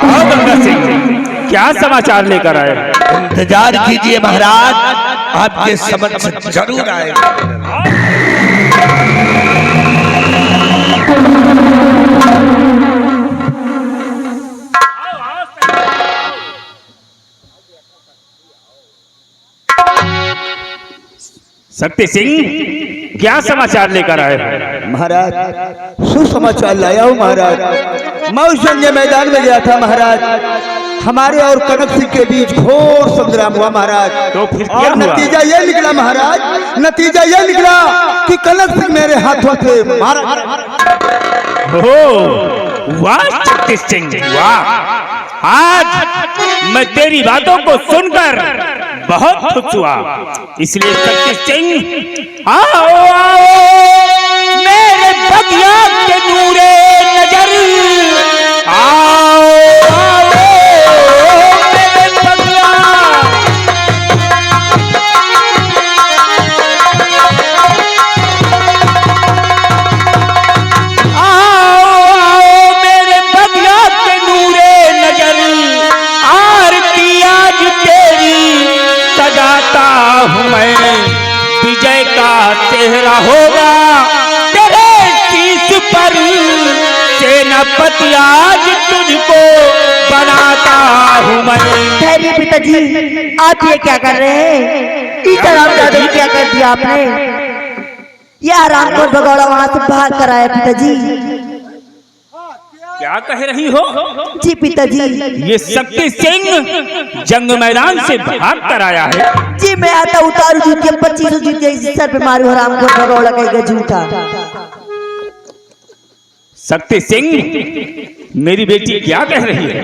आओ गंगा सिंह, क्या समाचार लेकर आए? इंतजार कीजिए महाराज, आपके समक्ष जरूर आएगा। शक्ति सिंह, क्या समाचार लेकर आए? महाराज सुसमाचार लाया हूँ महाराज। मैं उस जंग मैदान में गया था महाराज, हमारे और कनक सिंह के बीच घोर संग्राम हुआ महाराज। तो फिर क्या और हुआ? नतीजा ये निकला महाराज, नतीजा ये निकला कि कनक सिंह मेरे हाथों से मारा। हो वाह शक्ति सिंह, वाह! आज मैं तेरी बातों को सुनकर बहुत खुश हुआ। इसलिए शक्ति सिंह, आओ आओ मेरे बगिया के नूरे नजर, आओ आओ मेरे बगिया। आओ आओ मेरे बगिया के नूरे नजर, आरती आज तेरी सजाता हूँ मैं, विजय का चेहरा होगा तेरे शीश पर, सेनापति आज तुझको बनाता हूँ मैं। ठहरिए पिताजी, आप ये क्या कर रहे हैं? इस हरामजादे को क्या कर दिया आपने? ये हरामखोर भगौड़ा वहां से भाग कर आया पिताजी। क्या कह रही हो? जी पिताजी। ये शक्ति सिंह जंग मैदान से भाग कर आया है? जी मैं आता उतारू जूतिया 25 जूतिया इस सर पे मारू, हरामखोर भगौड़ा कहेगा झूठा। शक्ति सिंह, मेरी बेटी क्या कह रही है?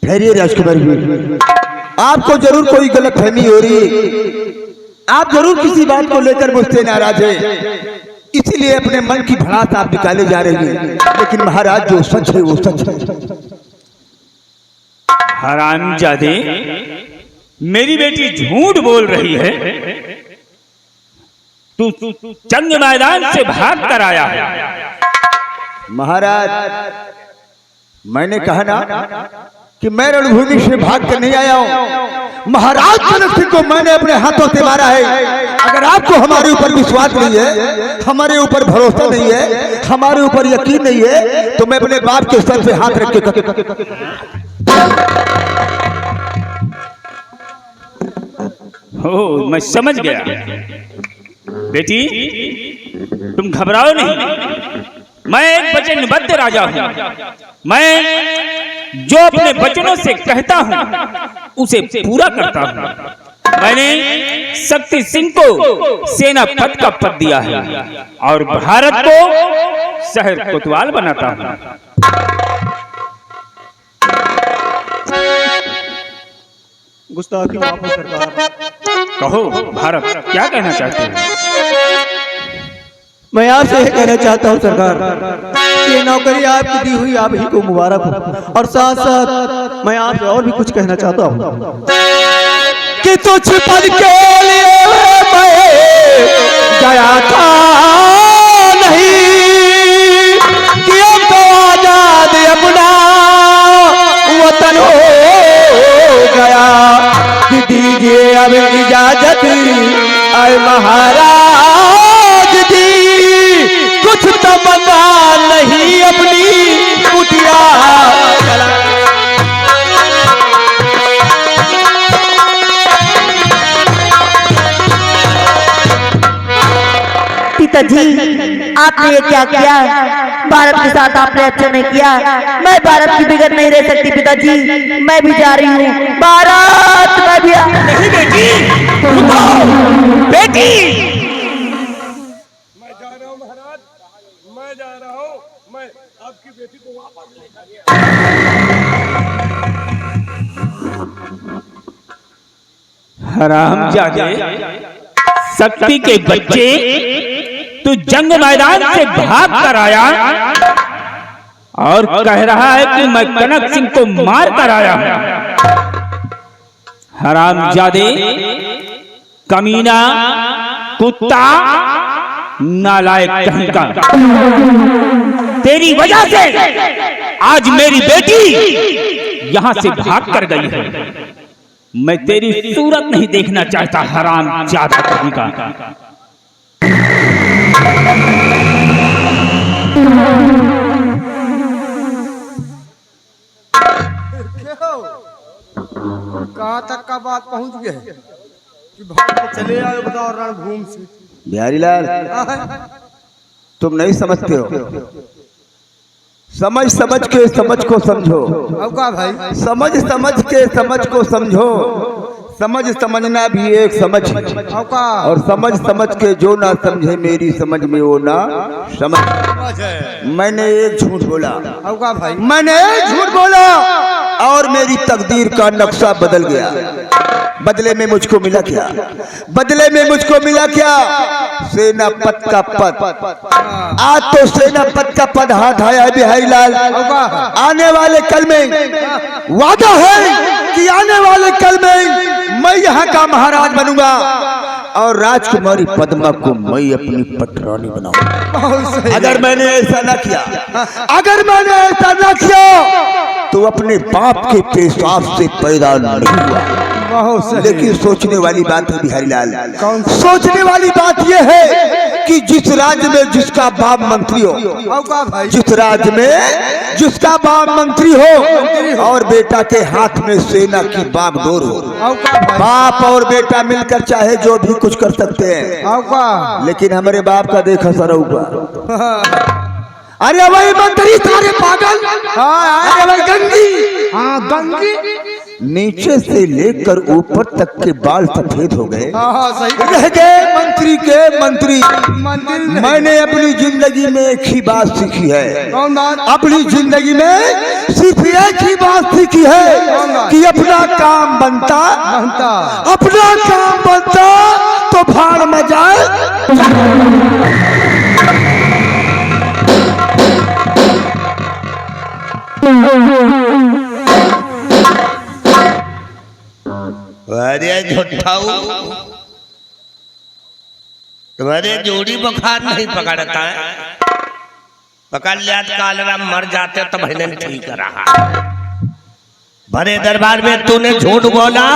ठहरिए राजकुमारी जी, आपको जरूर कोई गलत फहमी हो रही है। आप जरूर किसी बात को लेकर मुझसे नाराज है, इसीलिए अपने मन की भड़ास आप निकाले जा रही हैं। लेकिन महाराज जो सच है वो सच है। हरामजादे, मेरी बेटी झूठ बोल रही है। तू जंग मैदान से भाग कर आया है। महाराज मैंने कहा ना कि मैं रणभूमि से भाग कर नहीं आया हूं। महाराज कनक सिंह को मैंने अपने हाथों से मारा है। अगर आपको हमारे ऊपर विश्वास नहीं है, हमारे ऊपर भरोसा नहीं है, हमारे ऊपर यकीन नहीं है, तो मैं अपने बाप के सर पे हाथ रख के हो, मैं समझ गया। बेटी तुम घबराओ नहीं, मैं एक वचनबद्ध राजा हूं। मैं जो अपने वचनों से कहता हूं उसे पूरा करता हूं। मैंने शक्ति सिंह को सेनापति का पद दिया है और भारत को शहर कोतवाल बनाता हूं। गुस्ताखी माफ सरकार। कहो भारत, क्या कहना चाहते हैं? मैं आपसे यह कहना चाहता हूँ सरकार, ये नौकरी आपकी दी हुई आप ही को मुबारक हो। और साथ साथ मैं आपसे और भी कुछ कहना चाहता हूँ कि तुझ पद के लिए मैं गया था नहीं, कि अब तो आजाद अपना वतन हो गया। कि दीजिए अब इजाजत आए महाराज दी, कुछ तमन्ना नहीं अपनी कुटिया। पिताजी आपने ये क्या किया? भारत के साथ आपने अच्छा नहीं किया। मैं भारत की बिगड़ नहीं रह सकती पिताजी, मैं भी जा रही हूँ भारत। मैं भी नहीं बेटी, रुको बेटी। मैं जा रहा हूँ महाराज, मैं जा रहा हूँ। मैं आपकी बेटी को वापस लेकर हरामजादे, शक्ति के बच्चे, तू जंग मैदान से भाग कर आया और कह रहा है कि मैं कनक सिंह को मार कर आया हूं। हरामजादे, कमीना, कुत्ता, नालायक कहीं का। तेरी वजह से आज मेरी बेटी यहां से भाग कर गई है। मैं तेरी सूरत नहीं देखना चाहता, हराम ज्यादा कहीं का। कहाँ तक का बात पहुँच गया कि भाग के चले आए बताओ रणभूमि से। बिहारी लाल, तुम नहीं समझते हो। समझ समझ के समझ को समझो। अब का भाई, समझ समझ के समझ को समझो। समझ समझना भी एक समझ, अब का और समझ समझ के जो ना समझे मेरी समझ में वो ना समझ। मैंने एक झूठ बोला, अब का भाई, मैंने एक झूठ बोला और मेरी तकदीर का नक्शा बदल गया। बदले में मुझको मिला क्या? बदले में मुझको मिला क्या? सेनापत का पद। आज तो सेनापत का पद हाथ आया है बिहारी लाल। आने वाले कल में वादा है कि आने वाले कल में मैं यहाँ का महाराज बनूंगा और राजकुमारी पद्मा को मैं अपनी पटरानी बनाऊंगा। अगर मैंने ऐसा ना किया, अगर मैंने ऐसा ना किया तो अपने बाप के पेशाब से पैदा नहीं हुआ। लेकिन सोचने वाली बात है बिहारी लाल, सोचने वाली बात यह है कि जिस राज्य में जिसका बाप मंत्री हो, जिस राज्य में जिसका बाप मंत्री हो और बेटा के हाथ में सेना की बागडोर हो, बाप और बेटा मिलकर चाहे जो भी कुछ कर सकते हैं। लेकिन हमारे बाप का देखा सर ऊपर। अरे वही मंत्री सारे पागल। अरे वही गंगी, हाँ गंगी, नीचे से लेकर ऊपर तक के बाल सफेद हो गए। रह गए मंत्री के मंत्री। मैंने अपनी जिंदगी में एक ही बात सीखी है, अपनी जिंदगी में सिर्फ एक ही बात सीखी है कि अपना काम बनता, अपना काम बनता तो भाड़ में जाए। अरे झूठाऊ, तुम्हारे जोड़ी बुखार नहीं पकड़ता है। पकड़ लिया कालरा मर जाते तो भजन ठीक रहा। बड़े दरबार में तूने झूठ बोला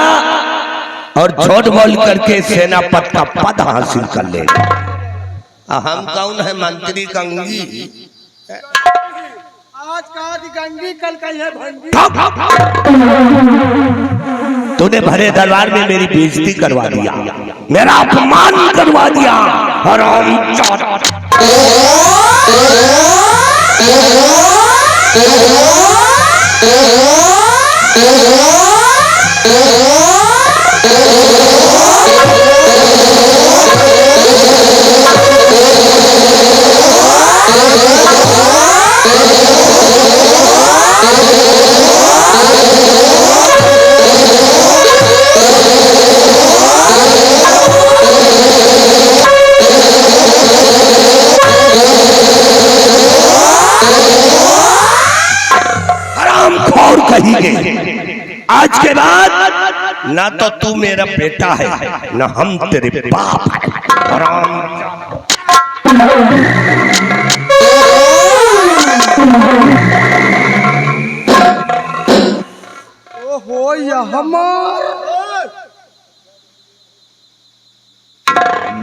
और झूठ बोल करके सेनापत का पद हासिल कर ले। हम कौन है? मंत्री कंगी। आज कहा कि गंगी, कल कही है भंगी। तूने भरे दरबार में मेरी बेइज्जती करवा दिया, मेरा अपमान करवा दिया। हरामजादा। आज के बाद ना तो तू मेरा बेटा है ना हम तेरे बाप है। ओहो यह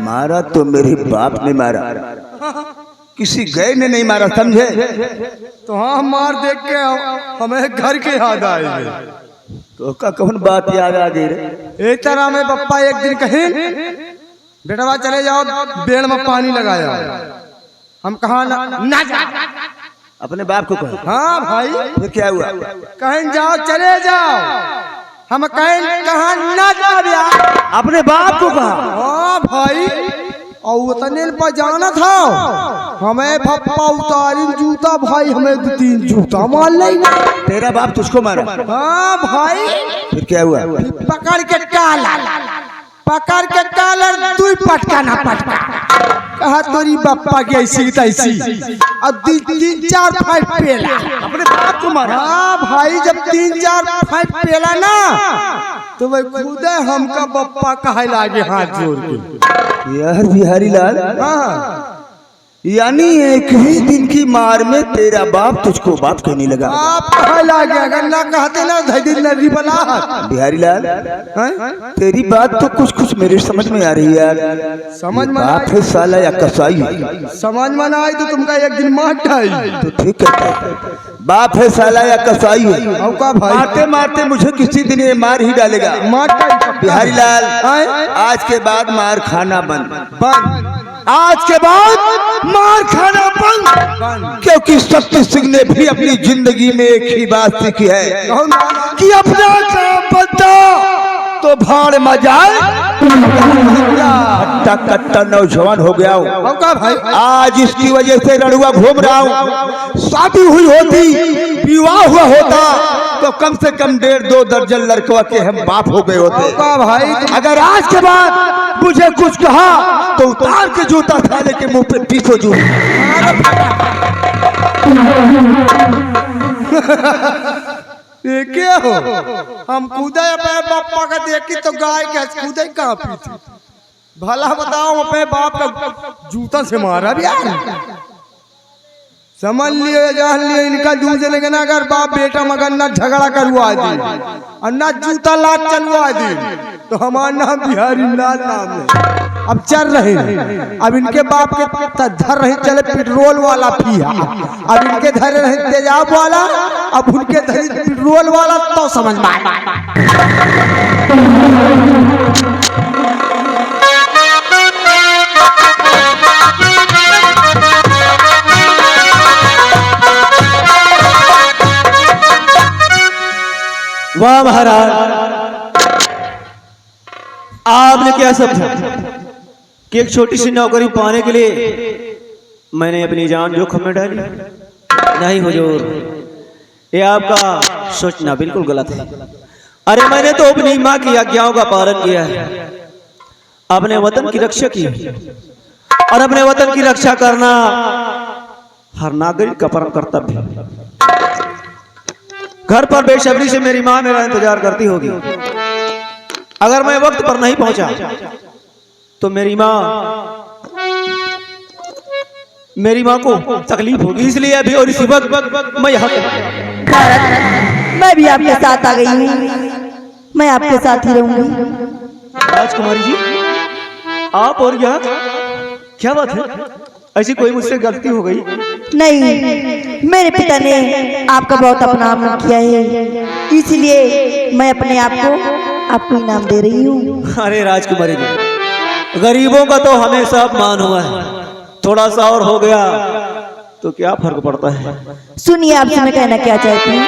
मारा तो मेरे बाप ने मारा, किसी गए ने नहीं मारा, समझे? तो हाँ, मार देख के हमें घर के याद आए। तो का कौन बात याद आ गई रे? एक तरह में पप्पा एक दिन कहीं बेटवा चले जाओ बेड़ में पानी लगाया। हम कहा ना जा। अपने बाप को कहा? हाँ भाई। फिर क्या हुआ? कहीं जाओ, चले जाओ। हम कहीं कहा ना जा। अपने बाप को कहा? हाँ भाई। और उतने पर जाना था, हमें पप्पा उतारी जूता भाई, हमें 2-3 जूता मार लेना। तेरा बाप तुझको मारा? हाँ भाई। फिर क्या हुआ? पकड़ के कालर तू पटका ना पटका। कहा तोरी पप्पा की ऐसी तैसी। अब 3-4 फाइट पेला। अपने बाप को मारा? हाँ भाई, जब 3-4 फाइट पेला ना तो वही खुद हमका पप्पा कहे लागे हाथ जोड़ के। यार बिहारी लाल, हाँ यानी एक ही दिन की मार में तेरा बाप तुझको बाप कहने लगा। आप कहा लागे, अगर ना कहते ना धैर्य नरी बना। बिहारी लाल, हैं? तेरी बात तो कुछ कुछ मेरे समझ में आ रही है यार। समझ में बाप है साला या कसाई है? समझ में ना आई तो तुमका एक दिन मार ढाई। तो ठीक कहता है, बाप है साला या कसाई है? और का भाई मारते मारते मुझे किसी दिन ये मार ही डालेगा। मार ढाई। बिहारी लाल, आज के बाद मार खाना बंद। आज के बाद मार खाना बंद। क्योंकि शक्ति सिंह ने भी अपनी जिंदगी में एक ही बात सीखी है कि अपना काम बनता तो भाड़ में जाए। हट्टा कट्टा नौजवान हो गया हूँ, और का भाई आज इसकी वजह से रड़ुआ घूम रहा हूँ। शादी हुई होती, विवाह हुआ होता तो कम से कम 1.5-2 दर्जन लड़कों के हम बाप हो गए होते। का भाई अगर आज के बाद मुझे कुछ कहा तो उतार के जूता थाने के मुंह पे पीछो जू। ये क्या हो? हम कूदे अपने बापा का देखी तो गाय के कूदे कहाँ पीछे। भला बताओ अपने बाप का जूता से मारा भी यार। समझ लिए जान लिए इनका दूसरे के ना अगर बाप बेटा मगर ना झगड़ा करवा दी और ना जूता लात चलवा दी तो हमारा नाम बिहारी लाल नाम है। अब चल रहे हैं, अब इनके बाप के धर रहे चले पेट्रोल वाला पिया, अब इनके धरे रहे तेजाब वाला, अब उनके धरे पेट्रोल वाला तो समझ में वाह महाराज, आपने क्या समझा कि एक छोटी सी नौकरी पाने के लिए मैंने अपनी जान जोखिम में डाली? नहीं हुजूर, ये आपका सोचना बिल्कुल गलत है। अरे मैंने तो अपनी माँ की आज्ञाओं का पालन किया है, अपने वतन की रक्षा की, और अपने वतन की रक्षा करना हर नागरिक का परम कर्तव्य है। घर पर बेसब्री से मेरी माँ मेरा इंतजार करती होगी। अगर मैं वक्त पर नहीं पहुंचा तो मेरी माँ को तकलीफ होगी, इसलिए अभी और इसी वक्त मैं यहाँ मैं भी आपके साथ आ गई हूँ, मैं आपके साथ ही रहूंगी। राजकुमारी जी, आप और यहाँ क्या बात है? ऐसी कोई मुझसे गलती हो गई? नहीं, मेरे पिता ने आपका बहुत अपमान किया है, इसलिए मैं अपने आप को आपको इनाम दे रही हूँ। अरे राजकुमारी जी, गरीबों का तो हमेशा अपमान हुआ है, थोड़ा सा और हो गया तो क्या फर्क पड़ता है? सुनिए, आपसे मैं कहना क्या चाहती हूँ।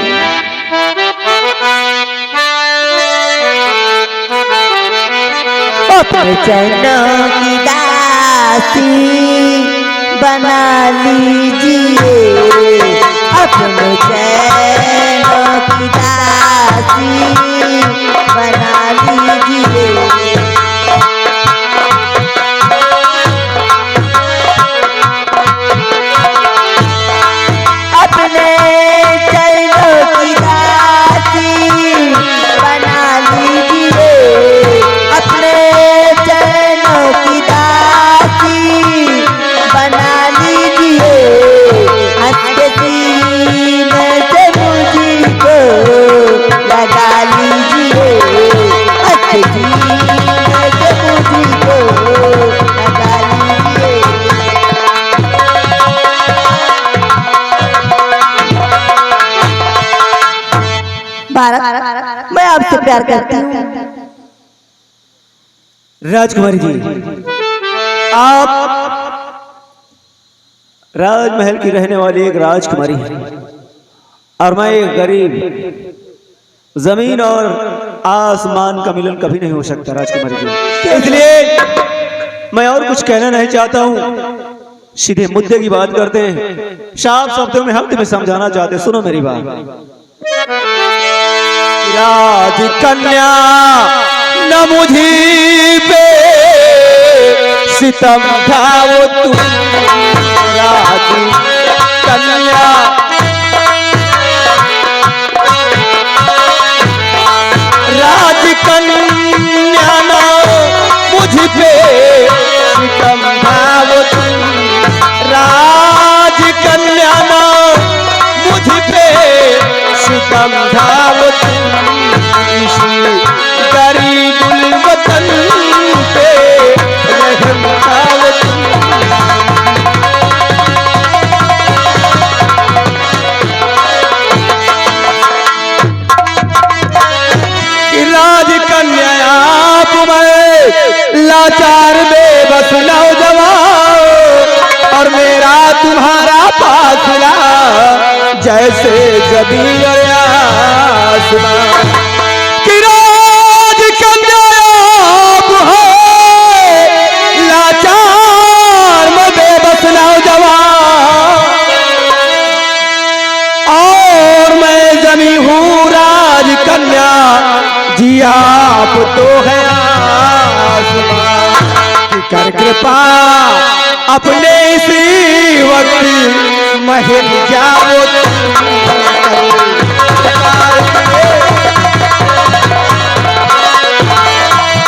अपने चरणों की दासी बना लीजिए, अपने चरणों की दासी बना लीजिए। अपने चरणों की दासी बना लीजिए, अपने चरणों की दासी बना लीजिए। हंसते सीने से मुझको लगा लीजिए, हंसते सीने से मुझको लगा लीजिए। भारत, मैं आपसे प्यार करती हूँ। राजकुमारी जी, आप राजमहल की रहने वाली एक राजकुमारी है और मैं एक गरीब। जमीन और आसमान का मिलन कभी नहीं हो सकता राजकुमारी जी, इसलिए मैं और कुछ कहना नहीं चाहता हूँ, सीधे मुद्दे की बात करते हैं। साफ शब्दों में हम तुम्हें समझाना चाहते, सुनो मेरी बात। राजकन्या न मुझी पे सितम ढाओ तुम, राजकन्या राजकन्या न मुझ पे सितम ढाओ तुम, समझाओ तुम इसी गरीबुल वतन पे रहम खाओ तुम। राजकन्या आप मैं लाचार बेबस नौजवान और मेरा तुम्हारा फासला जैसे जमीन और आसमान की। राजकन्या आप है लाचार में बेबस नौजवान और मैं जमी हूँ राजकन्या जी आप तो है आसमान की। कर कृपा अपने इसी वक्त महल जाओ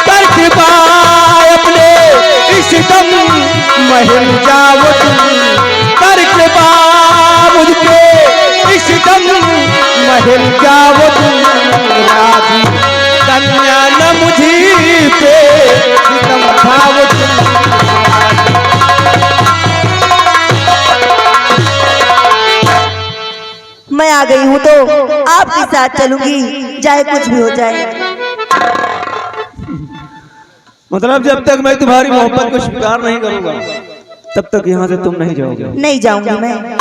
कर कृपा अपने इस दम महल जाओ कर कृपा मुझके इस दम महल जाओ राजी कन्या न मुझी पे सितम खाओ मैं आ गई हूँ तो आपके साथ चलूंगी, चाहे कुछ भी हो जाए। मतलब जब तक मैं तुम्हारी मोहब्बत को स्वीकार नहीं करूंगा तब तक यहाँ से तुम नहीं जाओगे। नहीं जाऊंगी मैं।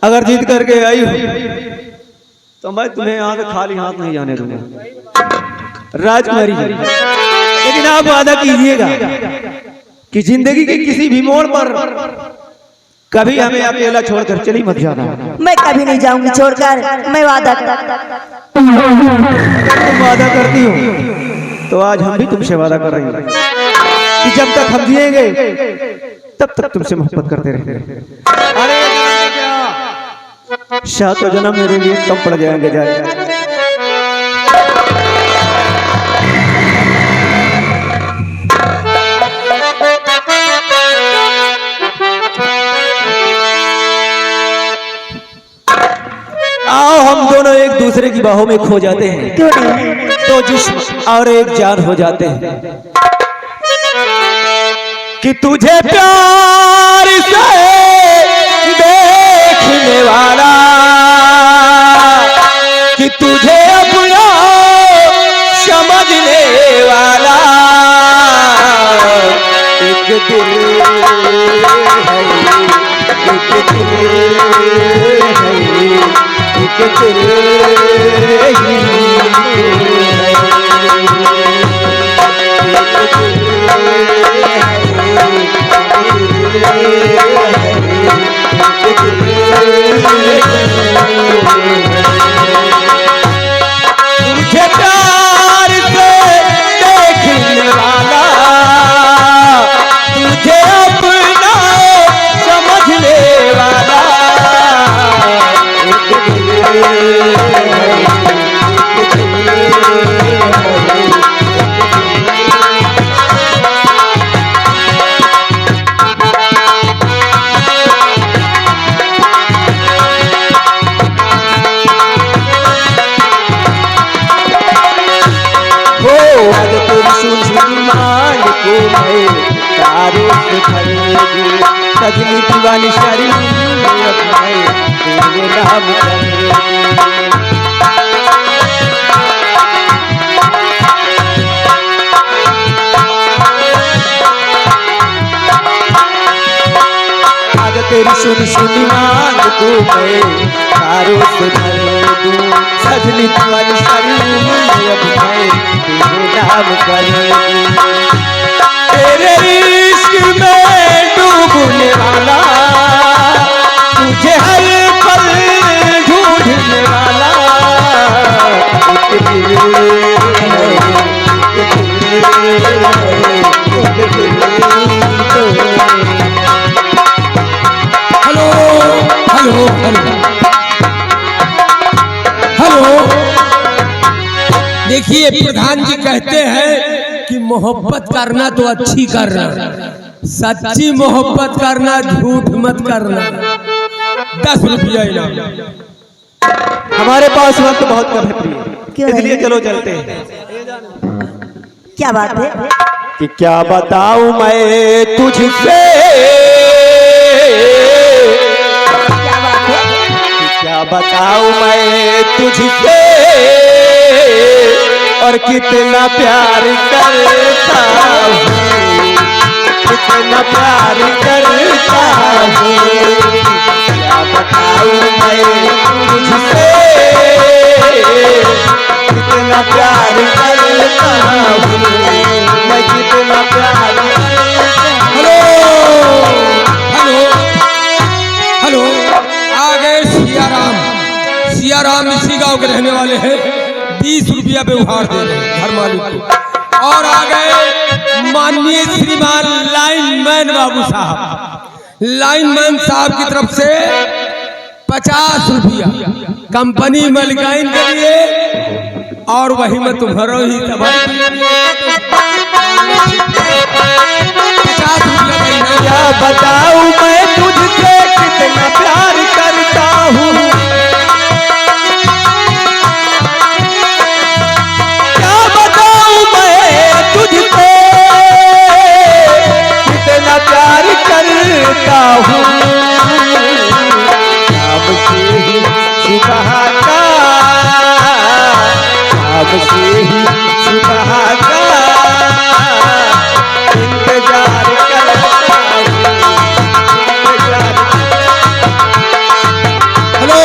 अगर जीत करके आई हो तो मैं तुम्हें यहाँ से खाली हाथ नहीं जाने दूंगा राजकुमारी। लेकिन आप वादा कीजिएगा कि जिंदगी के किसी भी मोड़ पर कभी हमें अकेला छोड़कर चली मत जाना। मैं कभी नहीं जाऊंगी छोड़कर, मैं वादा तुम वादा करती हो तो आज हम भी तुमसे वादा कर रहे हैं कि जब तक हम जिएंगे तब तक तुमसे मोहब्बत करते रहेंगे। अरे क्या 7 जन्म मेरे लिए कम पड़ जाएंगे जाए। आओ हम दोनों एक दूसरे की बाहों में खो जाते हैं क्यों नहीं? तो जिस्म और एक जान हो जाते हैं कि तुझे प्यार से देखने वाला कि तुझे अपना समझने वाला एक दिल है, एक दिल है, एक दिल ही तुझे प्यार से देखने वाला तुझे अपना समझने वाला सजनी दीवानी शरीफ तेरे नाम आज तेरी सुनी सुनी मांग को मैं तारों से भर दूं। सजनी दीवानी शरीफ तेरे नाम कर तेरे इश्क में डूबने वाला तुझे हर पल ढूंढने वाला हेलो हेलो हेलो देखिए प्रधान जी कहते हैं कि मोहब्बत करना तो अच्छी करना, सच्ची मोहब्बत करना, झूठ मत करना। 10 रुपया इनाम। हमारे पास वक्त बहुत कम है प्रिय, क्यों है? इसलिए चलो चलते हैं। क्या बात है? कि क्या बताऊं मैं तुझसे, क्या बात है? कि क्या बताऊं मैं तुझसे, और कितना प्यार करता हूँ, कितना प्यार करता हूँ। क्या बताऊं मैं तुझसे, कितना प्यार करता हूँ, मैं कितना प्यार करता हूँ। हेलो हेलो, आ गए सिया राम इसी गांव के रहने वाले हैं। 20 रुपया व्यवहार दे रहे हैं घर मालिक को। और आ गए माननीय श्रीमान लाइनमैन बाबू साहब। लाइनमैन साहब की तरफ से 50 रुपया कंपनी मलिकाइन के लिए, और वही मैं तुम्हारा ही 50 रुपया। क्या बताऊं मैं तुझसे, कितना प्यार करता हूँ। क्या बताऊं मैं तुझसे, कितना प्यार करता हूँ। शाम से ही सुबह का, शाम से ही सुबह का इंतजार करता हूँ, इंतजार। हेलो,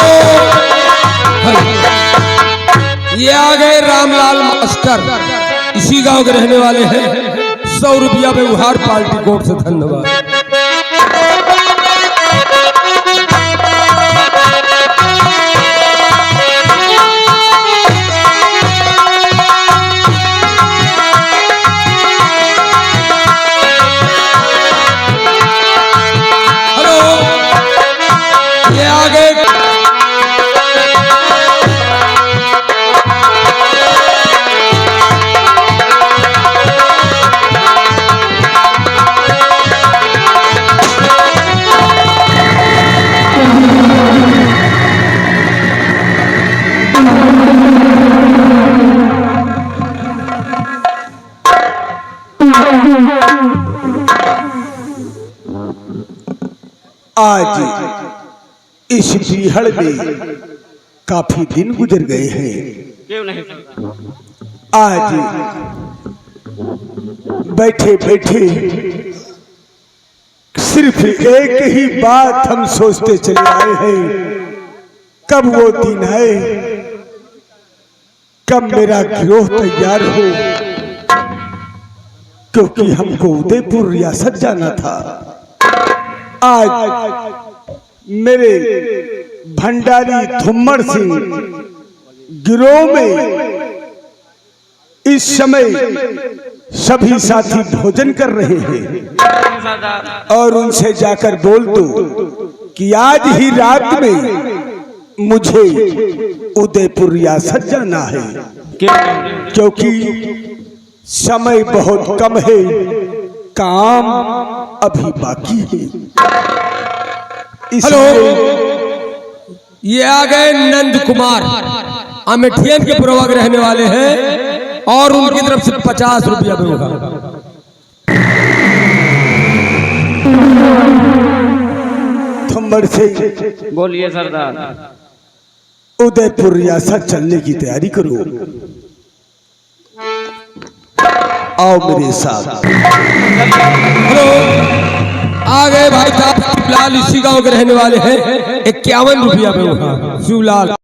ये आ गए रामलाल मास्टर, इसी गांव के रहने वाले हैं। 100 रुपया व्यवहार पार्टी कोर्ट से। धन्यवाद। हेलो, ये आ गए आज इस बीहड़ में काफी दिन गुजर गए हैं। आज बैठे बैठे सिर्फ एक ही बात हम सोचते चले आए हैं, कब वो दिन है, कब मेरा गिरोह तैयार हो, क्योंकि हमको उदयपुर रियासत जाना था। आज मेरे भंडारी धुम्मड़ सिंह गिरोह में इस समय सभी साथी भोजन कर रहे हैं, और उनसे जाकर बोल दो कि आज ही रात में मुझे उदयपुर रियासत जाना है, क्योंकि समय बहुत कम है, काम अभी बाकी है। हेलो, ये आ गए नंद कुमार, अमेठियन के पुरवा के रहने वाले हैं, और उनकी तरफ से 50 रुपया व्यवहार। धुम्मड़ से बोलिए सरदार। उदयपुर रियासत चलने की तैयारी करो, आओ मेरे साथ। हेलो, आ गए भाई साहब शिवलाल, इसी गांव के रहने वाले हैं। 51 रुपया व्यवहार। शिवलाल।